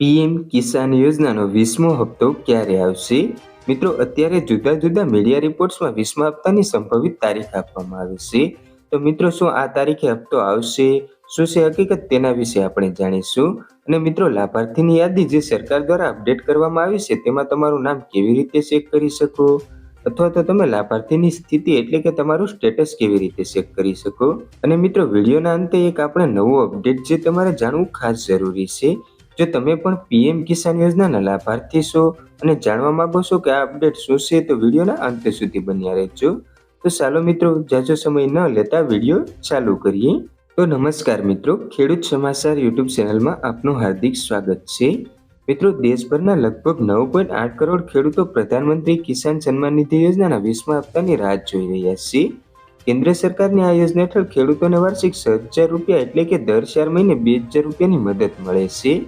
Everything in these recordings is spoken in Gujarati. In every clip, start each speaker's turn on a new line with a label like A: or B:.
A: પીએમ કિસાન યોજનાનો 20મો હપ્તો ક્યારે આવશે? મિત્રો, અત્યારે જુદા જુદા મીડિયા રિપોર્ટ્સમાં 20મા હપ્તાની સંભવિત તારીખ આપવામાં આવી છે. તો મિત્રો, શું આ તારીખે હપ્તો આવશે? શું છે હકીકત, તેના વિશે આપણે જાણીશું. અને મિત્રો, લાભાર્થીની યાદી જે સરકાર દ્વારા અપડેટ કરવામાં આવી છે તેમાં તમારું નામ કેવી રીતે ચેક કરી શકો, અથવા તો તમે લાભાર્થીની સ્થિતિ એટલે કે તમારું સ્ટેટસ કેવી રીતે ચેક કરી શકો. અને મિત્રો, વિડીયોના અંતે એક આપણે નવું અપડેટ જે તમારે જાણવું ખાસ જરૂરી છે. જો તમે પણ પીએમ કિસાન યોજનાના લાભાર્થી છો અને જાણવા માંગો છો કે આ અપડેટ શું છે, તો વિડીયોના અંત સુધી બન્યા રહેજો. તો ચાલો મિત્રો, જાજો સમય ન લેતા વિડીયો ચાલુ કરીએ. તો નમસ્કાર મિત્રો, ખેડૂત સમાચાર યુટ્યુબ ચેનલમાં આપનું હાર્દિક સ્વાગત છે. મિત્રો, દેશભરના લગભગ 9.8 કરોડ ખેડૂતો પ્રધાનમંત્રી કિસાન સન્માન નિધિ યોજનાના 20મા હપ્તાની રાહ જોઈ રહ્યા છે. કેન્દ્ર સરકારની આ યોજના હેઠળ ખેડૂતોને વાર્ષિક 6,000 રૂપિયા એટલે કે દર 4 મહિને 2,000 રૂપિયાની મદદ મળે છે.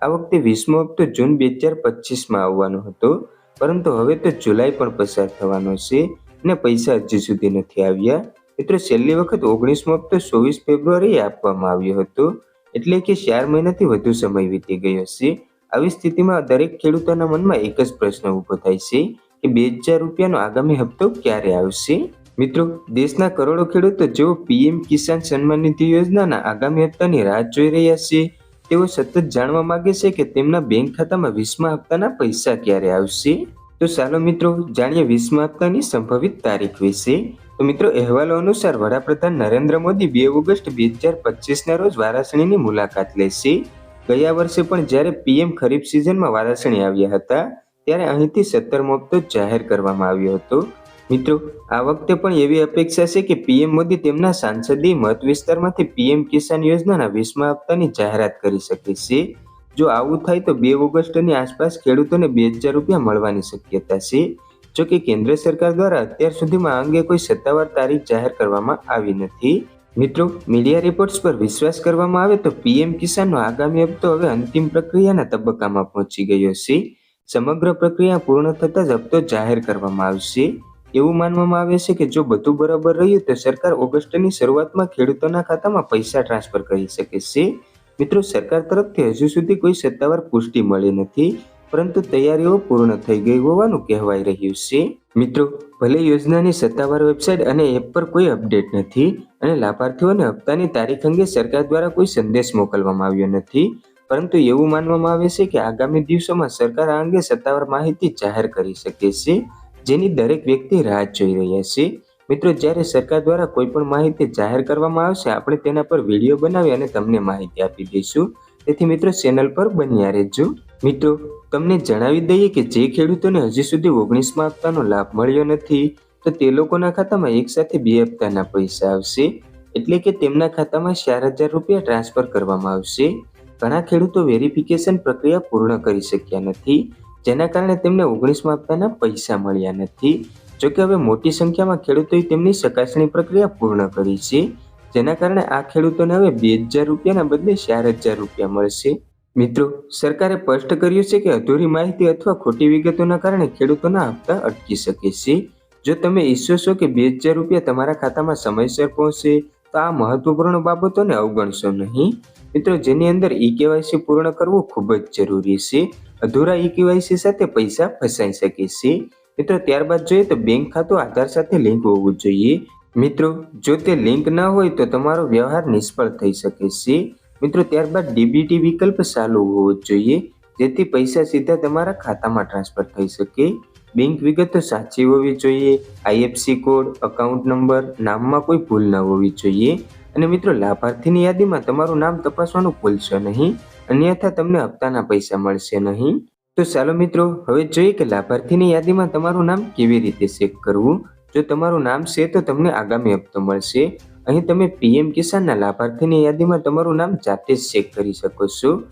A: આ વખતે 20મો હપ્તો જૂન 2025માં આવવાનો હતો, પરંતુ હવે તો જુલાઈ પણ પસાર થવાનો છે અને પૈસા હજી સુધી નથી આવ્યા. મિત્રો, છેલ્લી વખત 19મો હપ્તો 24 ફેબ્રુઆરીએ આપવામાં આવ્યો હતો, એટલે કે 4 મહિનાથી વધુ સમય વીતી ગયો છે. આવી સ્થિતિમાં દરેક ખેડૂતોના મનમાં એક જ પ્રશ્ન ઊભો થાય છે કે 2,000 રૂપિયાનો આગામી હપ્તો ક્યારે આવશે? મિત્રો, દેશના કરોડો ખેડૂતો જેઓ પીએમ કિસાન સન્માન નિધિ યોજનાના આગામી હપ્તાની રાહ જોઈ રહ્યા છે, તેઓ સતત જાણવા માંગે છે કે તેમના બેંક ખાતામાં 20મા હપ્તાના પૈસા ક્યારે આવશે. તો ચાલો મિત્રો, જાણીએ 20મા હપ્તાની સંભવિત તારીખ વિશે. તો મિત્રો, અહેવાલો અનુસાર વડાપ્રધાન નરેન્દ્ર મોદી 2 ઓગસ્ટ 2025ના રોજ વારાણસીની મુલાકાત લેશે. ગયા વર્ષે પણ જ્યારે પીએમ ખરીફ સિઝનમાં વારાણસી આવ્યા હતા, ત્યારે અહીંથી 17મો હપ્તો જાહેર કરવામાં આવ્યો હતો. મિત્રો, આ વખતે પણ એવી અપેક્ષા છે કે પીએમ મોદી તેમના સાંસદીય મત વિસ્તારમાંથી પીએમ કિસાન યોજનાના 20મા હપ્તાની જાહેરાત કરી શકે છે. જો આવું થાય તો 2 ઓગસ્ટની આસપાસ ખેડૂતોને 2,000 રૂપિયા મળવાની શક્યતા છે. જો કે કેન્દ્ર સરકાર દ્વારા અત્યાર સુધીમાં આ અંગે કોઈ સત્તાવાર તારીખ જાહેર કરવામાં આવી નથી. મિત્રો, મીડિયા રિપોર્ટ્સ પર વિશ્વાસ કરવામાં આવે તો પીએમ કિસાનનો આગામી હપ્તો હવે અંતિમ પ્રક્રિયાના તબક્કામાં પહોંચી ગયો છે. સમગ્ર પ્રક્રિયા પૂર્ણ થતાં જ હપ્તો જાહેર કરવામાં આવશે. એવું માનવામાં આવે છે કે જો બધું બરાબર રહ્યું તો સરકાર ઓગસ્ટની શરૂઆતમાં ખેડૂતોના ખાતામાં પૈસા ટ્રાન્સફર કરી શકે છે. મિત્રો, સરકાર તરફથી હજુ સુધી કોઈ સત્તાવાર પુષ્ટિ મળી નથી, પરંતુ તૈયારીઓ પૂર્ણ થઈ ગઈ હોવાનું કહેવાઈ રહ્યું છે. મિત્રો, ભલે યોજનાની સત્તાવાર વેબસાઇટ અને એપ પર કોઈ અપડેટ નથી અને લાભાર્થીઓને હપ્તાની તારીખ અંગે સરકાર દ્વારા કોઈ સંદેશ મોકલવામાં આવ્યો નથી, પરંતુ એવું માનવામાં આવે છે કે આગામી દિવસોમાં સરકાર આ અંગે સત્તાવાર માહિતી જાહેર કરી શકે છે, જેની દરેક વ્યક્તિ રાહ જોઈ રહ્યા છે. મિત્રો, જ્યારે સરકાર દ્વારા કોઈ પણ માહિતી જાહેર કરવામાં આવશે, આપણે તેના પર વિડીયો બનાવી અને તમને માહિતી આપી દઈશું. તેથી મિત્રો, ચેનલ પર બન્યા રહેજો. મિત્રો, તમને જણાવી દઈએ કે જે ખેડૂતોને હજી સુધી 19મા હપ્તાનો લાભ મળ્યો નથી, તો તે લોકોના ખાતામાં એકસાથે 2 હપ્તાના પૈસા આવશે, એટલે કે તેમના ખાતામાં 4,000 રૂપિયા ટ્રાન્સફર કરવામાં આવશે. ઘણા ખેડૂતો વેરિફિકેશન પ્રક્રિયા પૂર્ણ કરી શક્યા નથી, જેના કારણે તેમને 19મા હપ્તાના પૈસા મળ્યા નથી. જોકે હવે મોટી સંખ્યામાં ખેડૂતોએ તેમની ચકાસણી પ્રક્રિયા પૂર્ણ કરી છે, જેના કારણે આ ખેડૂતોને હવે 2,000 રૂપિયાના બદલે 4,000 રૂપિયા મળશે. મિત્રો, સરકારે સ્પષ્ટ કર્યું છે કે અધૂરી માહિતી અથવા ખોટી વિગતોના કારણે ખેડૂતોના હપ્તા અટકી શકે છે. જો તમે ઈચ્છો છો કે 2,000 રૂપિયા તમારા ખાતામાં સમયસર પહોંચે, તો આ મહત્વપૂર્ણ બાબતોને અવગણશો નહીં. મિત્રો, જેની અંદર ઈ-કેવાયસી પૂર્ણ કરવું ખૂબ જ જરૂરી છે. અધૂરા ઈ-કેવાયસી સાથે પૈસા ફસાઈ શકે છે. મિત્રો, ત્યારબાદ જોઈએ તો બેંક ખાતું આધાર સાથે લિંક હોવું જોઈએ. મિત્રો, જો તે લિંક ન હોય તો તમારો વ્યવહાર નિષ્ફળ થઈ શકે છે. મિત્રો, ત્યારબાદ ડીબીટી વિકલ્પ ચાલુ હોવો જોઈએ, જેથી પૈસા સીધા તમારા ખાતામાં ટ્રાન્સફર થઈ શકે. બેંક વિગતો સાચી હોવી જોઈએ. આઈએફસી કોડ, અકાઉન્ટ નંબર, નામમાં કોઈ ભૂલ ન હોવી જોઈએ. અને મિત્રો, લાભાર્થીની યાદીમાં તમારું નામ તપાસવાનું ભૂલશો નહીં, અન્યથા તમને હપ્તાના પૈસા મળશે નહીં. તો ચાલો મિત્રો, હવે જોઈએ કે લાભાર્થીની યાદીમાં તમારું નામ કેવી રીતે ચેક કરવું. જો તમારું નામ છે તો તમને આગામી હપ્તો મળશે. અહીં તમે પીએમ કિસાનના લાભાર્થીની યાદીમાં તમારું નામ જાતે જ ચેક કરી શકો છો.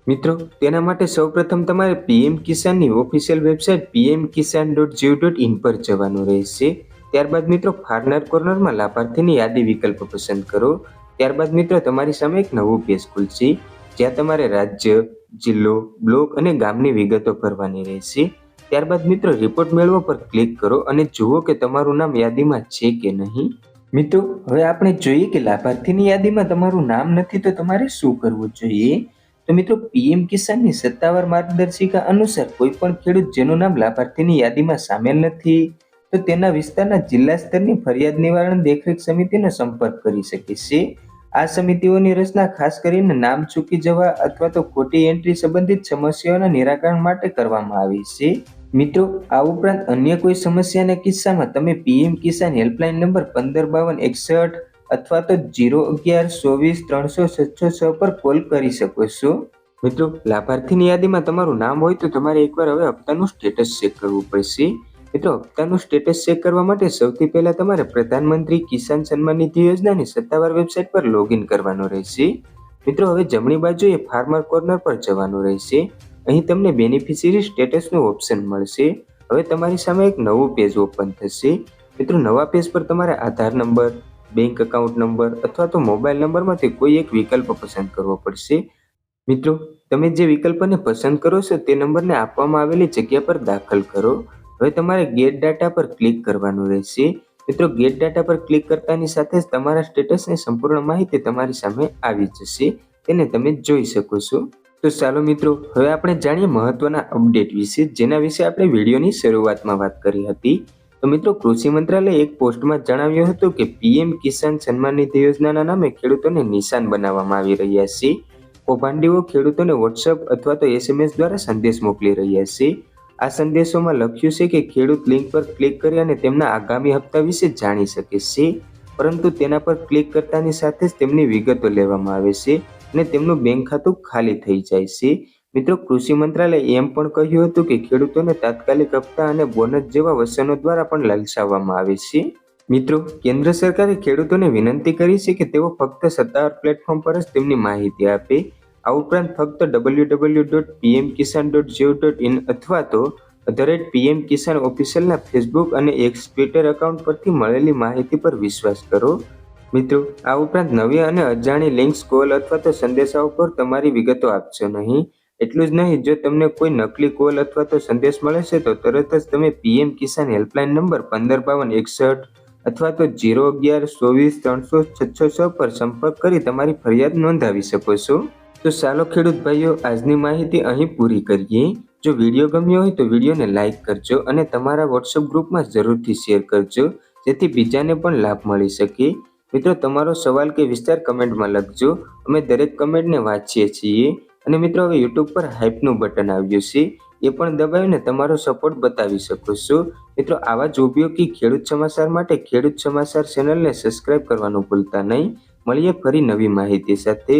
A: મિત્રો, તેના માટે સૌપ્રથમ તમારે પીએમ કિસાનની ઓફિશિયલ વેબસાઇટ pmkisan.gov.in પર જવાનું રહેશે. ત્યારબાદ મિત્રો, ફાર્નર કોર્નરમાં લાભાર્થીની યાદી વિકલ્પ પસંદ કરો. ત્યારબાદ મિત્રો, તમારી સામે એક નવું પેજ ખુલશે, જ્યાં તમારે રાજ્ય, જિલ્લો, બ્લોક અને ગામની વિગતો ભરવાની રહેશે. ત્યારબાદ મિત્રો, રિપોર્ટ મેળવો પર ક્લિક કરો અને જુઓ કે તમારું નામ યાદીમાં છે કે નહીં. મિત્રો, હવે આપણે જોઈએ કે લાભાર્થીની યાદીમાં તમારું નામ નથી તો તમારે શું કરવું જોઈએ. તો મિત્રો પીએમ કિસાનની સત્તાવાર માર્ગદર્શિકા અનુસાર કોઈ પણ ખેડૂત જેનું નામ લાભાર્થીની યાદીમાં સામેલ નથી તો તેના વિસ્તારના જિલ્લા સ્તરની ફરિયાદ નિવારણ દેખરેખ સમિતિનો સંપર્ક કરી શકે છે. આ સમિતિઓની રચના ખાસ કરીને નામ ચૂકી જવા અથવા તો ખોટી એન્ટ્રી સંબંધિત સમસ્યાઓના નિરાકરણ માટે કરવામાં આવી છે. મિત્રો આ ઉપરાંત અન્ય કોઈ સમસ્યાના કિસ્સામાં તમે પીએમ કિસાન હેલ્પલાઇન નંબર 155261 અથવા તો 011-24-300-606 પર કોલ કરી શકો છો. મિત્રો લાભાર્થીની યાદીમાં તમારું નામ હોય તો તમારે એકવાર હવે હપ્તાનું સ્ટેટસ ચેક કરવું પડશે. મિત્રો હપ્તાનું સ્ટેટસ ચેક કરવા માટે સૌથી પહેલા તમારે પ્રધાનમંત્રી કિસાન સન્માન નિધિ યોજનાની સત્તાવાર વેબસાઇટ પર લોગિન કરવાનું રહેશે. મિત્રો હવે જમણી બાજુએ ફાર્મર કોર્નર પર જવાનું રહેશે. અહીં તમને બેનિફિશિયરી સ્ટેટસનું ઓપ્શન મળશે. હવે તમારી સામે એક નવું પેજ ઓપન થશે. મિત્રો નવા પેજ પર તમારે આધાર નંબર, બેંક એકાઉન્ટ નંબર અથવા તો મોબાઈલ નંબરમાંથી કોઈ એક વિકલ્પ પસંદ કરવો પડશે. મિત્રો તમે જે વિકલ્પને પસંદ કરો છો તે નંબરને આપવામાં આવેલી જગ્યા પર દાખલ કરો. હવે તમારે ગેટ ડાટા પર ક્લિક કરવાનું રહેશે. મિત્રો ગેટ ડાટા પર ક્લિક કરતાની સાથે જ તમારા સ્ટેટસની સંપૂર્ણ માહિતી તમારી સામે આવી જશે. તેને તમે જોઈ શકો છો. તો ચાલો મિત્રો હવે આપણે જાણીએ મહત્વના અપડેટ વિશે, જેના વિશે આપણે વિડીયોની શરૂઆતમાં વાત કરી હતી. તો મિત્રો કૃષિ મંત્રાલયે એક પોસ્ટમાં જણાવ્યું હતું કે પીએમ કિસાન સન્માન નિધિ યોજનાના નામે ખેડૂતોને નિશાન બનાવવામાં આવી રહ્યા છે. કૌભાંડીઓ ખેડૂતોને વોટ્સએપ અથવા તો SMS દ્વારા સંદેશ મોકલી રહ્યા છે. આ સંદેશોમાં લખ્યું છે કે ખેડૂત લિંક પર ક્લિક કરી અને તેમના આગામી હપ્તા વિશે જાણી શકે છે, પરંતુ તેના પર ક્લિક કરતાની સાથે જ તેમની વિગતો લેવામાં આવે છે અને તેમનું બેંક ખાતું ખાલી થઈ જાય છે. મિત્રો કૃષિ મંત્રાલયે એમ પણ કહ્યું હતું કે ખેડૂતોને તાત્કાલિક હપ્તા અને બોનસ જેવા વચનો દ્વારા પણ લલચાવવામાં આવે છે. મિત્રો કેન્દ્ર સરકારે ખેડૂતોને વિનંતી કરી છે કે તેઓ ફક્ત સત્તાવાર પ્લેટફોર્મ પર જ તેમની માહિતી આપે. આ ઉપરાંત ફક્ત www.pmkisan.gov.in અથવા તો @PM કિસાન ઓફિશિયલના ફેસબુક અને એક્સ ટ્વિટર એકાઉન્ટ પરથી મળેલી માહિતી પર વિશ્વાસ કરો. મિત્રો આ ઉપરાંત નવી અને અજાણી લિંક્સ, કોલ અથવા તો સંદેશાઓ પર તમારી વિગતો આપશો નહીં. એટલું જ નહીં, જો તમને કોઈ નકલી કોલ અથવા તો સંદેશ મળે છે તો તરત જ તમે પીએમ કિસાન હેલ્પલાઇન નંબર 155261 અથવા તો 011-24-300-606 પર સંપર્ક કરી તમારી ફરિયાદ નોંધાવી શકો છો. તો ચાલો ખેડૂત ભાઈઓ આજની માહિતી અહીં પૂરી કરીએ. જો વિડીયો ગમ્યો હોય તો વિડીયોને લાઇક કરજો અને તમારા વોટ્સએપ ગ્રુપમાં જરૂરથી શેર કરજો, જેથી બીજાને પણ લાભ મળી શકે. મિત્રો તમારો સવાલ કે વિસ્તાર કમેન્ટમાં લખજો, અમે દરેક કમેન્ટને વાંચીએ છીએ. અને મિત્રો હવે યુટ્યુબ પર હાઇપનું બટન આવ્યું છે, એ પણ દબાવીને તમારો સપોર્ટ બતાવી શકો છો. મિત્રો આવા જ ઉપયોગી ખેડૂત સમાચાર માટે ખેડૂત સમાચાર ચેનલને સબસ્ક્રાઇબ કરવાનું ભૂલતા નહીં. મળીએ ફરી નવી માહિતી સાથે.